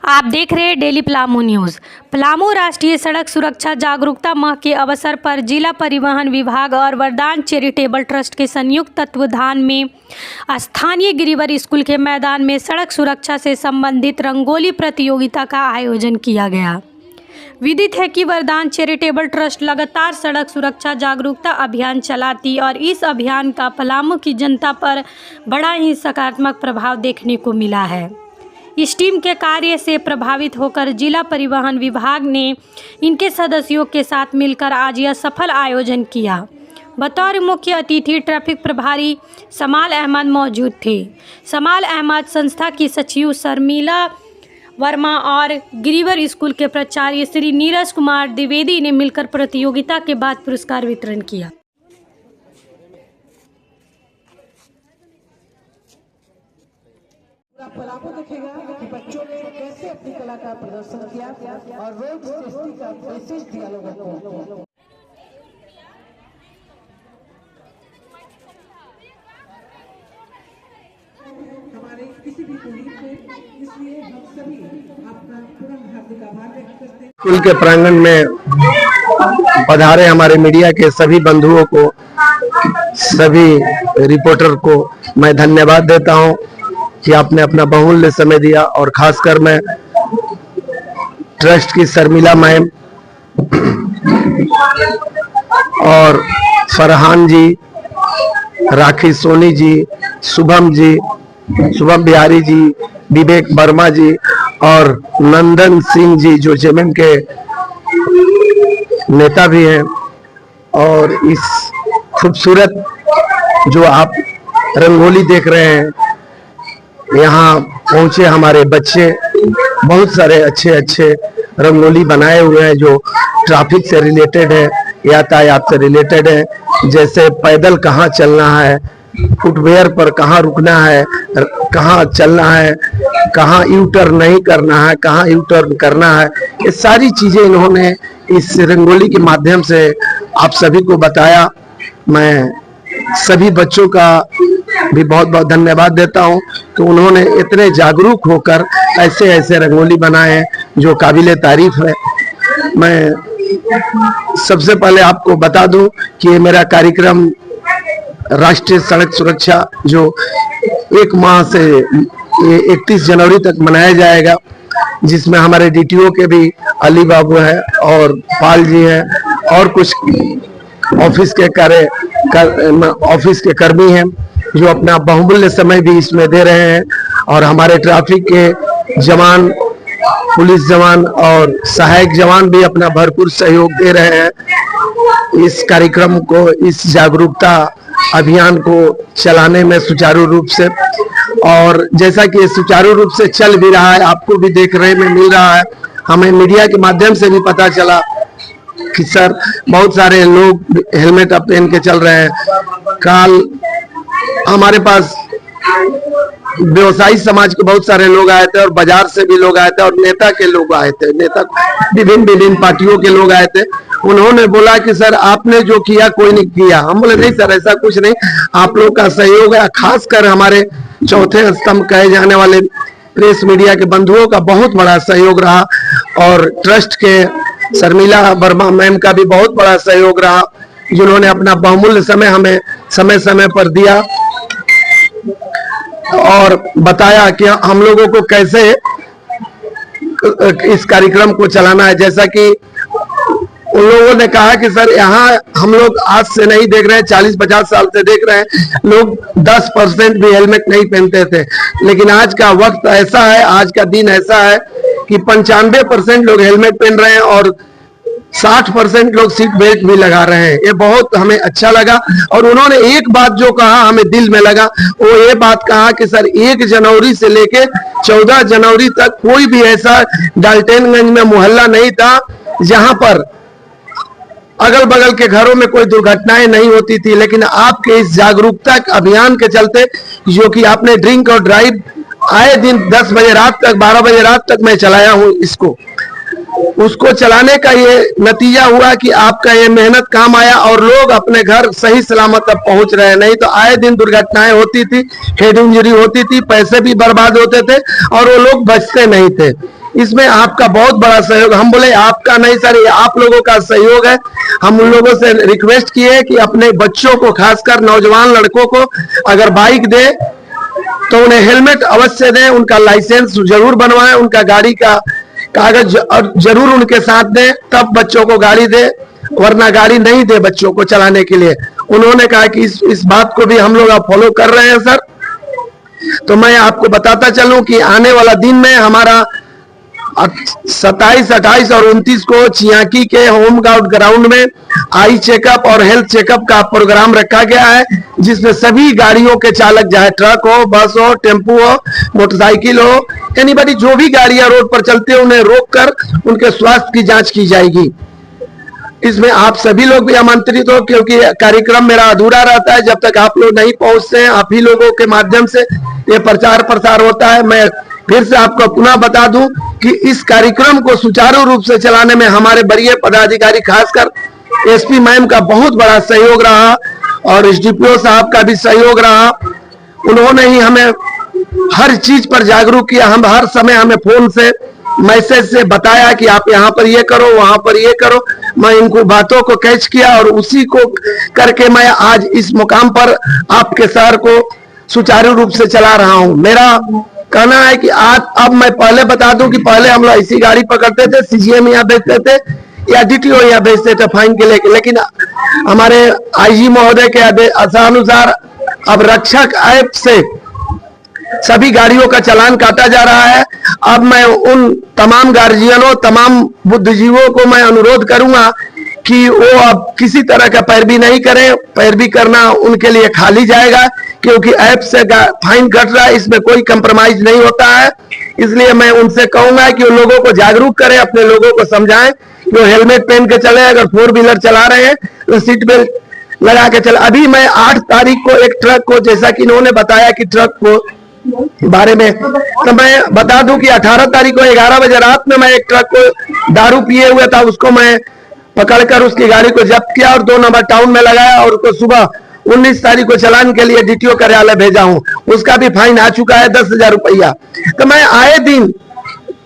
आप देख रहे हैं डेली पलामू न्यूज़। पलामू राष्ट्रीय सड़क सुरक्षा जागरूकता माह के अवसर पर जिला परिवहन विभाग और वरदान चैरिटेबल ट्रस्ट के संयुक्त तत्वावधान में स्थानीय गिरिवर स्कूल के मैदान में सड़क सुरक्षा से संबंधित रंगोली प्रतियोगिता का आयोजन किया गया। विदित है कि वरदान चैरिटेबल ट्रस्ट लगातार सड़क सुरक्षा जागरूकता अभियान चलाती और इस अभियान का पलामू की जनता पर बड़ा ही सकारात्मक प्रभाव देखने को मिला है। इस टीम के कार्य से प्रभावित होकर जिला परिवहन विभाग ने इनके सदस्यों के साथ मिलकर आज यह सफल आयोजन किया। बतौर मुख्य अतिथि ट्रैफिक प्रभारी समाल अहमद मौजूद थे। समाल अहमद संस्था की सचिव शर्मिला वर्मा और गिरिवर स्कूल के प्राचार्य श्री नीरज कुमार द्विवेदी ने मिलकर प्रतियोगिता के बाद पुरस्कार वितरण किया। पलामू देखेगा कि बच्चों ने कैसे अपनी कला का प्रदर्शन किया और रोड सेफ्टी का मैसेज दिया लोगों को। हमारे किसी भी टूरिस्ट में, इसलिए हम सभी अपना पूर्ण हार्दिक आभार व्यक्त करते हैं। स्कूल के प्रांगण में पधारे हमारे मीडिया के सभी बंधुओं को, सभी रिपोर्टर को मैं धन्यवाद देता हूं कि आपने अपना बहुमूल्य समय दिया। और खासकर मैं ट्रस्ट की शर्मिला मैम और फरहान जी, राखी सोनी जी, शुभम बिहारी जी, विवेक वर्मा जी और नंदन सिंह जी जो जेएमएम के नेता भी हैं। और इस खूबसूरत जो आप रंगोली देख रहे हैं, यहाँ पहुंचे हमारे बच्चे बहुत सारे अच्छे रंगोली बनाए हुए हैं जो ट्रैफिक से रिलेटेड है, यातायात से रिलेटेड है। जैसे पैदल कहाँ चलना है, फुटवेयर पर कहाँ रुकना है, कहाँ चलना है, कहाँ यू टर्न नहीं करना है, कहाँ यू टर्न करना है, ये सारी चीजें इन्होंने इस रंगोली के माध्यम से आप सभी को बताया। मैं सभी बच्चों का भी बहुत बहुत धन्यवाद देता हूं कि उन्होंने इतने जागरूक होकर ऐसे रंगोली बनाए जो काबिले तारीफ है। मैं सबसे पहले आपको बता दूं कि ये मेरा कार्यक्रम राष्ट्रीय सड़क सुरक्षा जो 1 माह से 31 जनवरी तक मनाया जाएगा, जिसमें हमारे डीटीओ के भी अली बाबू हैं और पाल जी हैं और कुछ ऑफिस के कर्मी हैं जो अपना बहुमूल्य समय भी इसमें दे रहे हैं। और हमारे ट्रैफिक के जवान, पुलिस जवान और सहायक जवान भी अपना भरपूर सहयोग दे रहे हैं इस कार्यक्रम को, इस जागरूकता अभियान को चलाने में सुचारू रूप से। और जैसा कि ये सुचारू रूप से चल भी रहा है, आपको भी देखने में मिल रहा है, हमें मीडिया के माध्यम से भी पता चला कि सर बहुत सारे लोग हेलमेट अब पहन के चल रहे हैं। कल हमारे पास व्यवसायी समाज के बहुत सारे लोग आए थे और बाजार से भी लोग आए थे और नेता के लोग आए थे, नेता विभिन्न पार्टियों के लोग आए थे। उन्होंने बोला कि सर आपने जो किया कोई नहीं किया। हम बोले नहीं सर, ऐसा कुछ नहीं, आप लोग का सहयोग है। खासकर हमारे चौथे स्तंभ कहे जाने वाले प्रेस मीडिया के बंधुओं का बहुत बड़ा सहयोग रहा और ट्रस्ट के शर्मिला वर्मा मैम का भी बहुत बड़ा सहयोग रहा, जिन्होंने अपना बहुमूल्य समय हमें समय पर दिया और बताया कि हम लोगों को कैसे इस कार्यक्रम को चलाना है। जैसा कि उन लोगों ने कहा कि सर यहाँ हम लोग आज से नहीं देख रहे हैं, 40-50 साल से देख रहे हैं, लोग 10% भी हेलमेट नहीं पहनते थे। लेकिन आज का वक्त ऐसा है, आज का दिन ऐसा है कि 95% लोग हेलमेट पहन रहे हैं और 60% लोग सीट बेल्ट भी लगा रहे हैं। ये बहुत हमें अच्छा लगा। और उन्होंने एक बात जो कहा हमें दिल में लगा, वो ये बात कहा कि सर 1 जनवरी से लेके 14 जनवरी तक कोई भी ऐसा डाल्टनगंज में मोहल्ला नहीं था जहां पर अगल बगल के घरों में कोई दुर्घटनाएं नहीं होती थी। लेकिन आपके इस जागरूकता अभियान के चलते, जो कि आपने ड्रिंक और ड्राइव आए दिन 10 बजे रात तक, 12 बजे रात तक मैं चलाया हूं इसको, उसको चलाने का ये नतीजा हुआ कि आपका ये मेहनत काम आया और लोग अपने घर सही सलामत अब पहुंच रहे हैं। नहीं तो आए दिन दुर्घटनाएं होती थी, हेड इंजरी होती थी, पैसे भी बर्बाद होते थे और वो लोग बचते नहीं थे। इसमें आपका बहुत बड़ा सहयोग, हम बोले आपका नहीं सर, ये आप लोगों का सहयोग है। हम उन लोगों से रिक्वेस्ट किए कि अपने बच्चों को, खासकर नौजवान लड़कों को अगर बाइक दे तो उन्हें हेलमेट अवश्य दें, उनका लाइसेंस जरूर बनवाएं, उनका गाड़ी का कागज जरूर उनके साथ दें, तब बच्चों को गाड़ी दे, वरना गाड़ी नहीं दे बच्चों को चलाने के लिए। उन्होंने कहा कि इस बात को भी हम लोग अब फॉलो कर रहे हैं सर। तो मैं आपको बताता चलूं कि आने वाला दिन में हमारा 27, 28 और 29 को चियाकी के होम गार्ड ग्राउंड में आई चेकअप और हेल्थ चेकअप का प्रोग्राम रखा गया है, जिसमें सभी गाड़ियों के चालक, चाहे ट्रक हो, बस हो, टेम्पू हो, मोटरसाइकिल हो, एनीबॉडी, जो भी गाड़ियां रोड पर चलते हैं उन्हें रोककर उनके स्वास्थ्य की जांच की जाएगी। इसमें आप सभी लोग भी आमंत्रित हो, क्योंकि कार्यक्रम मेरा अधूरा रहता है जब तक आप लोग नहीं पहुंचते हैं। आप ही लोगों के माध्यम से ये प्रचार प्रसार होता है। मैं फिर से आपको पुनः बता दूं कि इस कार्यक्रम को सुचारू रूप से चलाने में हमारे वरीय पदाधिकारी, खासकर एसपी मैम का बहुत बड़ा सहयोग रहा और एसडीपीओ साहब का भी सहयोग रहा। उन्होंने ही हमें हर चीज पर जागरूक किया। हम हर समय हमें फोन से, मैसेज से बताया कि आप यहाँ पर ये करो, वहां पर ये करो। मैं इनको बातों को कैच किया और उसी को करके मैं आज इस मुकाम पर आपके शहर को सुचारू रूप से चला रहा हूं। मेरा कहना है कि आज, अब मैं पहले बता दूं कि पहले हम लोग ऐसी गाड़ी पकड़ते थे, सीजीएम यहाँ भेजते थे या डीटीओ यहाँ भेजते थे फाइन के लेके, लेकिन हमारे आईजी महोदय के आदेशानुसार अब रक्षक ऐप से सभी गाड़ियों का चालान काटा जा रहा है। अब मैं उन तमाम गार्जियनों, तमाम बुद्धिजीवों को मैं अनुरोध करूंगा कि वो अब किसी तरह का पैरवी नहीं करें। पैरवी करना उनके लिए खाली जाएगा, क्योंकि ऐप से फाइन कट रहा है, इसमें कोई कंप्रोमाइज नहीं होता है। इसलिए मैं उनसे कहूंगा कि वो लोगों को जागरूक करें, अपने लोगों को समझाएं कि वो हेलमेट पहन के चले। अगर 4 व्हीलर चला रहे हैं तो सीट बेल्ट लगा के चले। अभी मैं 8 तारीख को एक ट्रक को, जैसा कि इन्होंने बताया कि ट्रक को बारे में, तो मैं बता दूं कि 18 तारीख को 11 बजे रात में मैं एक ट्रक को दारू पिए हुए था, उसको मैं पकड़कर उसकी गाड़ी को जब्त किया और 2 नंबर टाउन में लगाया और उसको सुबह 19 तारीख को चालान के लिए डीटीओ कार्यालय भेजा हूं। उसका भी फाइन आ चुका है 10,000 रुपया। तो मैं आए दिन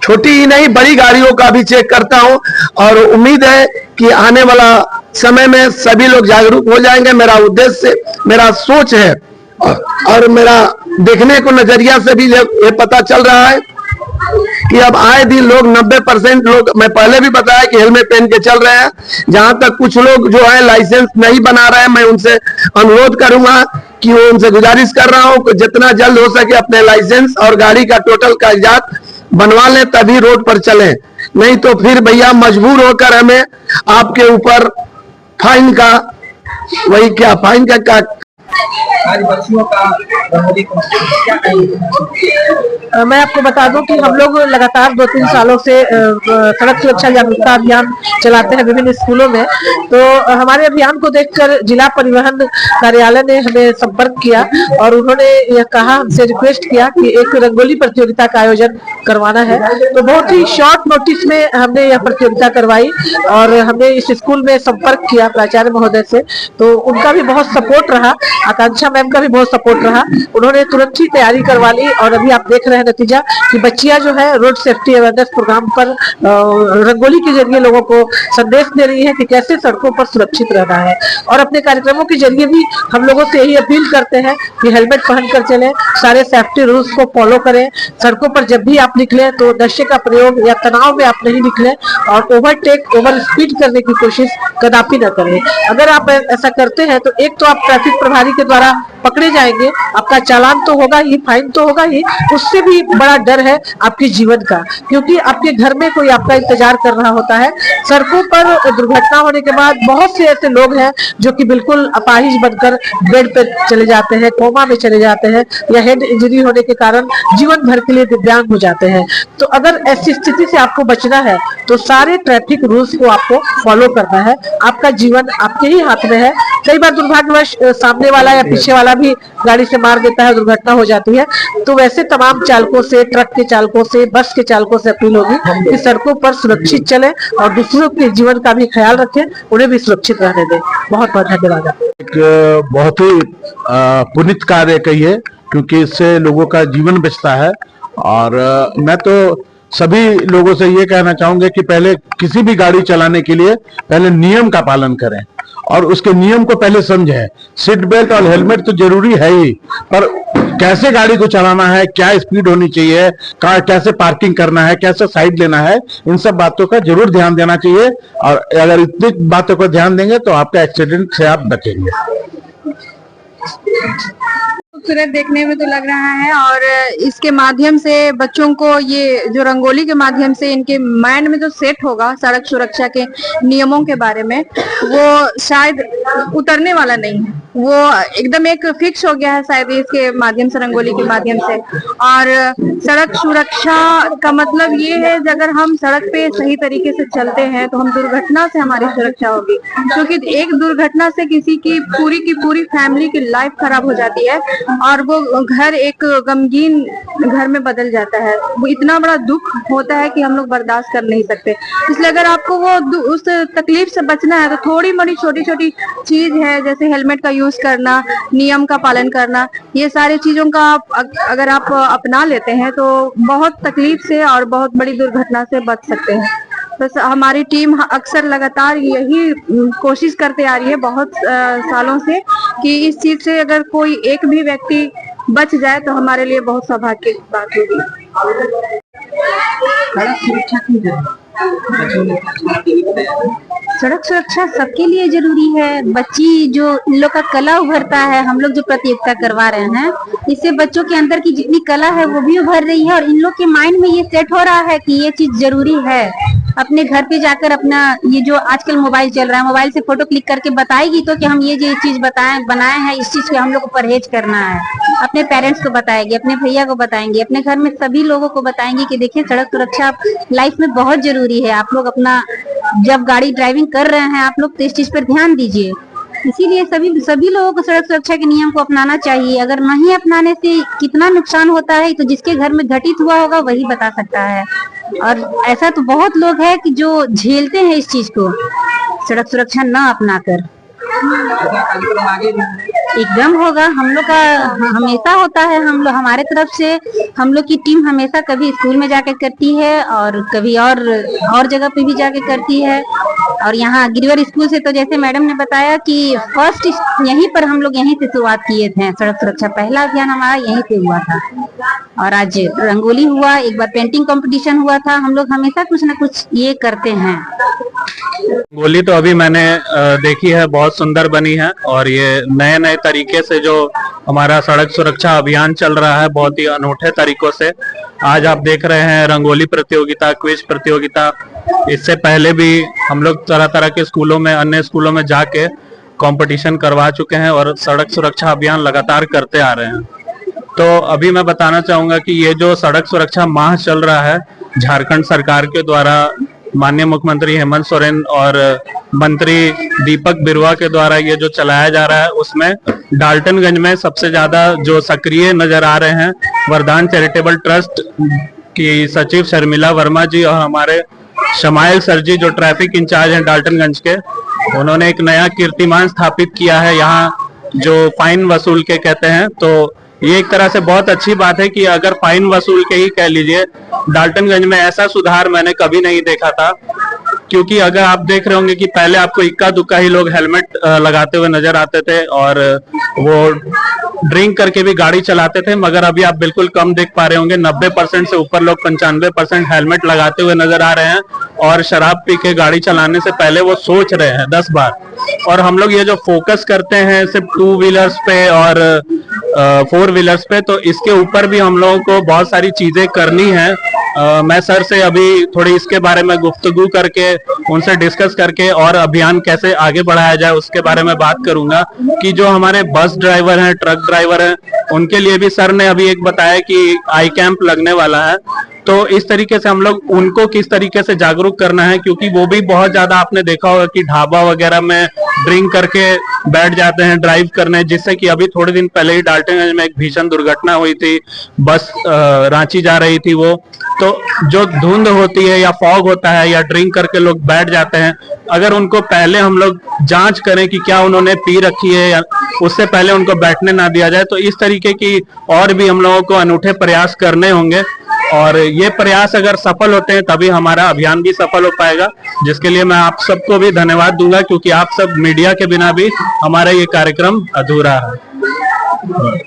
छोटी ही नहीं बड़ी गाड़ियों का भी चेक करता हूं और उम्मीद है कि आने वाला समय में सभी लोग जागरूक हो जाएंगे। मेरा उद्देश्य, मेरा सोच है और मेरा देखने को नजरिया से भी ये पता चल रहा है कि अब आए दिन लोग 90% लोग, मैं पहले भी बताया कि हेलमेट पहन के चल रहे हैं। जहां तक कुछ लोग जो है लाइसेंस नहीं बना रहे हैं, मैं उनसे अनुरोध करूंगा कि वो, उनसे गुजारिश कर रहा हूं कि जितना जल्द हो सके अपने लाइसेंस और गाड़ी का टोटल कागजात बनवा लें, तभी रोड पर चलें। नहीं तो फिर भैया मजबूर होकर हमें आपके ऊपर फाइन का, वही क्या फाइन का आज बच्चियों का क्या कहेंगे? मैं आपको बता दूं कि हम लोग लगातार 2-3 सालों से सड़क सुरक्षा जागरूकता अभियान चलाते हैं विभिन्न स्कूलों में। तो हमारे अभियान को देखकर जिला परिवहन कार्यालय ने हमें संपर्क किया और उन्होंने यह कहा, हमसे रिक्वेस्ट किया कि एक रंगोली प्रतियोगिता का आयोजन करवाना है। तो बहुत ही शॉर्ट नोटिस में हमने यह प्रतियोगिता करवाई और हमने इस स्कूल में संपर्क किया प्राचार्य महोदय से, तो उनका भी बहुत सपोर्ट रहा, आकांक्षा मैम का भी बहुत सपोर्ट रहा। उन्होंने तुरंत ही तैयारी करवा ली और अभी आप देख रहे हैं नतीजा कि बच्चियां जो है रोड सेफ्टी अवेयरनेस प्रोग्राम पर रंगोली के जरिए लोगों को संदेश दे रही है कि कैसे सड़कों पर सुरक्षित रहना है। और अपने कार्यक्रमों के जरिए भी हम लोगों से यही अपील करते हैं कि हेलमेट पहनकर चलें, सारे सेफ्टी रूल्स को फॉलो करें। सड़कों पर जब भी आप निकलें तो नशे का प्रयोग या तनाव में आप नहीं निकलें और ओवरटेक, ओवर स्पीड करने की कोशिश कदापि न करें। अगर आप ऐसा करते हैं तो एक तो आप ट्रैफिक प्रभारी के द्वारा पकड़े जाएंगे, आपका चालान तो होगा ही, फाइन तो होगा ही, उससे भी बड़ा डर है आपके जीवन का, क्योंकि आपके घर में कोई आपका इंतजार कर रहा होता है। सड़कों पर दुर्घटना होने के बाद बहुत से ऐसे लोग हैं जो कि बिल्कुल अपाहिज बनकर बेड पर चले जाते हैं, कोमा में चले जाते हैं या हेड इंजरी होने के कारण जीवन भर के लिए दिव्यांग हो जाते हैं। तो अगर ऐसी स्थिति से आपको बचना है तो सारे ट्रैफिक रूल्स को आपको फॉलो करना है। आपका जीवन आपके ही हाथ में है। कई बार दुर्भाग्यवश सामने वाला या पीछे वाला वाला भी गाड़ी से मार देता है, दुर्घटना हो जाती है। तो वैसे तमाम चालकों से, ट्रक के चालकों से, बस के चालकों से अपील होगी कि सड़कों पर सुरक्षित चले और दूसरों के जीवन का भी ख्याल रखें, उन्हें भी सुरक्षित रहने दें। बहुत बहुत धन्यवाद। एक बहुत ही पुनीत कार्य कहिए, क्योंकि इससे लोगों का जीवन बचता है। और मैं तो सभी लोगों से ये कहना चाहूंगा कि पहले किसी भी गाड़ी चलाने के लिए पहले नियम का पालन करें और उसके नियम को पहले समझें। सीट बेल्ट और हेलमेट तो जरूरी है ही, पर कैसे गाड़ी को चलाना है, क्या स्पीड होनी चाहिए, कैसे पार्किंग करना है, कैसे साइड लेना है, इन सब बातों का जरूर ध्यान देना चाहिए। और अगर इतनी बातों को ध्यान देंगे तो आपका एक्सीडेंट से आप बचेंगे। खूबसूरत देखने में तो लग रहा है, और इसके माध्यम से बच्चों को, ये जो रंगोली के माध्यम से इनके माइंड में जो सेट होगा सड़क सुरक्षा के नियमों के बारे में, वो शायद उतरने वाला नहीं है, वो एकदम एक फिक्स हो गया है शायद इसके माध्यम से, रंगोली के माध्यम से। और सड़क सुरक्षा का मतलब ये है कि अगर हम सड़क पे सही तरीके से चलते हैं तो हम दुर्घटना से हमारी सुरक्षा होगी, क्योंकि एक दुर्घटना से किसी की पूरी फैमिली की लाइफ खराब हो जाती है और वो घर एक गमगीन घर में बदल जाता है। वो इतना बड़ा दुख होता है कि हम लोग बर्दाश्त कर नहीं सकते। इसलिए अगर आपको वो उस तकलीफ से बचना है तो थोड़ी मोड़ी छोटी छोटी चीज है, जैसे हेलमेट का यूज करना, नियम का पालन करना, ये सारी चीजों का अगर आप अपना लेते हैं तो बहुत तकलीफ से और बहुत बड़ी दुर्घटना से बच सकते हैं। तो हमारी टीम अक्सर लगातार यही कोशिश करते आ रही है बहुत सालों से कि इस चीज से अगर कोई एक भी व्यक्ति बच जाए तो हमारे लिए बहुत सौभाग्य की बात होगी। सड़क सुरक्षा सबके लिए जरूरी है। बच्ची जो इन लोग का कला उभरता है, हम लोग जो प्रतियोगिता करवा रहे हैं, इससे बच्चों के अंदर की जितनी कला है वो भी उभर रही है और इन लोग के माइंड में ये सेट हो रहा है कि ये चीज जरूरी है। अपने घर पे जाकर अपना ये जो आजकल मोबाइल चल रहा है, मोबाइल से फोटो क्लिक करके बताएगी तो कि हम ये चीज बनाए हैं, इस चीज के हम लोग को परहेज करना है। अपने पेरेंट्स को बताएंगे, अपने भैया को बताएंगे, अपने घर में सभी लोगों को बताएंगे कि देखिए सड़क सुरक्षा लाइफ में बहुत जरूरी है। आप लोग अपना जब गाड़ी ड्राइविंग कर रहे हैं आप लोग तो इस चीज पर ध्यान दीजिए। इसीलिए सभी लोगों को सड़क सुरक्षा के नियम को अपनाना चाहिए। अगर नहीं अपनाने से कितना नुकसान होता है तो जिसके घर में घटित हुआ होगा वही बता सकता है। और ऐसा तो बहुत लोग हैं कि जो झेलते हैं इस चीज को, सड़क सुरक्षा न अपनाकर। एकदम होगा, हम लोग का हमेशा होता है। हम लोग हमारे तरफ से हम लोग की टीम हमेशा कभी स्कूल में जाकर करती है और कभी और जगह पे भी जाके करती है। और यहाँ गिरिवर स्कूल से तो जैसे मैडम ने बताया कि फर्स्ट यहीं पर हम लोग यहीं से शुरुआत किए थे। सड़क सुरक्षा पहला अभियान हमारा यहीं से हुआ था और आज रंगोली हुआ, एक बार पेंटिंग कंपटीशन हुआ था। हम लोग हमेशा कुछ न कुछ ये करते हैं। रंगोली तो अभी मैंने देखी है, बहुत सुंदर बनी है और ये नए नए तरीके से जो हमारा सड़क सुरक्षा अभियान चल रहा है, बहुत ही अनूठे तरीकों से आज आप देख रहे हैं रंगोली प्रतियोगिता, क्विज प्रतियोगिता। इससे पहले भी हम लोग तरह तरह के स्कूलों में, अन्य स्कूलों में जाके कंपटीशन करवा चुके हैं और सड़क सुरक्षा अभियान लगातार करते आ रहे हैं। तो अभी मैं बताना चाहूंगा कि ये जो सड़क सुरक्षा माह चल रहा है झारखंड सरकार के द्वारा, माननीय मुख्यमंत्री हेमंत सोरेन और मंत्री दीपक बिरुवा के द्वारा ये जो चलाया जा रहा है, उसमें डाल्टनगंज में सबसे ज्यादा जो सक्रिय नजर आ रहे हैं वरदान चैरिटेबल ट्रस्ट की सचिव शर्मिला वर्मा जी और हमारे शमाइल सर जी जो ट्रैफिक इंचार्ज हैं डाल्टनगंज के, उन्होंने एक नया कीर्तिमान स्थापित किया है यहाँ जो फाइन वसूल के कहते हैं। तो ये एक तरह से बहुत अच्छी बात है कि अगर फाइन वसूल के ही कह लीजिए, डाल्टनगंज में ऐसा सुधार मैंने कभी नहीं देखा था। क्योंकि अगर आप देख रहे होंगे कि पहले आपको इक्का दुक्का ही लोग हेलमेट लगाते हुए नजर आते थे और वो ड्रिंक करके भी गाड़ी चलाते थे, मगर अभी आप बिल्कुल कम देख पा रहे होंगे। 90% से ऊपर लोग 95% हेलमेट लगाते हुए नजर आ रहे हैं और शराब पी के गाड़ी चलाने से पहले वो सोच रहे हैं 10 बार। और हम लोग ये जो फोकस करते हैं सिर्फ 2 व्हीलर्स पे और 4 व्हीलर्स पे, तो इसके ऊपर भी हम लोगों को बहुत सारी चीजें करनी है। मैं सर से अभी थोड़ी इसके बारे में गुफ्तगू करके उनसे डिस्कस करके और अभियान कैसे आगे बढ़ाया जाए उसके बारे में बात करूंगा। कि जो हमारे बस ड्राइवर हैं, ट्रक ड्राइवर हैं, उनके लिए भी सर ने अभी एक बताया कि आई कैंप लगने वाला है तो इस तरीके से हम लोग उनको किस तरीके से जागरूक करना है, क्योंकि वो भी बहुत ज्यादा आपने देखा होगा कि ढाबा वगैरह में ड्रिंक करके बैठ जाते हैं ड्राइव करने, जिससे कि अभी थोड़े दिन पहले ही डाल्टनगंज में एक भीषण दुर्घटना हुई थी। बस रांची जा रही थी वो, तो जो धुंध होती है या फॉग होता है या ड्रिंक करके लोग बैठ जाते हैं, अगर उनको पहले हम लोग जांच करें कि क्या उन्होंने पी रखी है या उससे पहले उनको बैठने ना दिया जाए, तो इस तरीके की और भी हम लोगों को अनूठे प्रयास करने होंगे। और ये प्रयास अगर सफल होते हैं तभी हमारा अभियान भी सफल हो पाएगा, जिसके लिए मैं आप सबको भी धन्यवाद दूंगा, क्योंकि आप सब मीडिया के बिना भी हमारा ये कार्यक्रम अधूरा है।